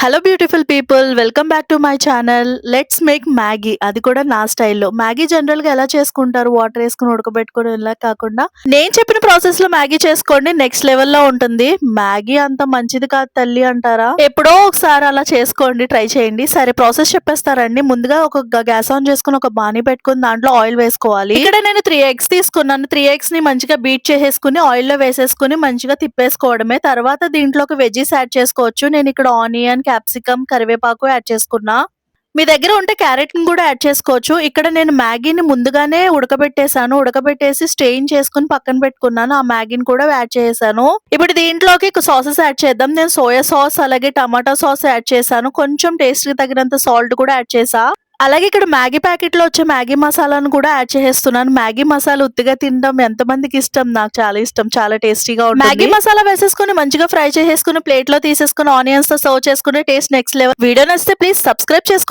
Hello beautiful people, welcome back to my channel. Let's make Maggi, అది కూడా నా స్టైల్లో. మ్యాగీ జనరల్ గా ఎలా చేసుకుంటారు, వాటర్ వేసుకుని ఉడకబెట్టుకోవడం ఇలా కాకుండా నేను చెప్పిన ప్రాసెస్ లో మ్యాగీ చేసుకోండి, నెక్స్ట్ లెవెల్లో ఉంటుంది. మ్యాగీ అంత మంచిది కాదు తల్లి అంటారా? ఎప్పుడో ఒకసారి అలా చేసుకోండి, ట్రై చేయండి. సరే ప్రాసెస్ చెప్పేస్తారండి. ముందుగా ఒక గ్యాస్ ఆన్ చేసుకుని ఒక బాణీ పెట్టుకుని దాంట్లో ఆయిల్ వేసుకోవాలి. ఇక్కడ నేను 3 ఎగ్స్ తీసుకున్నాను. 3 ఎగ్స్ ని మంచిగా బీట్ చేసేసుకుని ఆయిల్ లో వేసేసుకుని మంచిగా తిప్పేసుకోవడమే. తర్వాత దీంట్లోకి వెజ్జీస్ యాడ్ చేసుకోవచ్చు. నేను ఇక్కడ ఆనియన్, క్యాప్సికమ్, కరివేపాకు యాడ్ చేసుకున్నా. మీ దగ్గర ఉంటే క్యారెట్ ని కూడా యాడ్ చేసుకోవచ్చు. ఇక్కడ నేను మ్యాగీని ముందుగానే ఉడకబెట్టేసాను. ఉడకబెట్టేసి స్ట్రెయిన్ చేసుకుని పక్కన పెట్టుకున్నాను. ఆ మ్యాగీని కూడా యాడ్ చేశాను. ఇప్పుడు దీంట్లోకి సాసెస్ యాడ్ చేద్దాం. నేను సోయా సాస్ అలాగే టమాటా సాస్ యాడ్ చేశాను. కొంచెం టేస్ట్ కి తగినంత సాల్ట్ కూడా యాడ్ చేసా. అలాగే ఇక్కడ మ్యాగీ ప్యాకెట్ లో వచ్చే మ్యాగీ మసాలాను కూడా యాడ్ చేసేస్తున్నాను. మ్యాగీ మసాలా ఉత్తిగా తినడం ఎంతమందికి ఇష్టం? నాకు చాలా ఇష్టం, చాలా టేస్టీగా ఉంటుంది. మ్యాగీ మసాలా వేసేసుకుని మంచిగా ఫ్రై చేసేసుకుని ప్లేట్ లో తీసేసుకుని ఆనియన్స్ తో సర్వ్ చేసుకుని టేస్ట్ నెక్స్ట్ లెవెల్. వీడియో నచ్చితే ప్లీజ్ సబ్స్క్రైబ్ చేసుకోండి.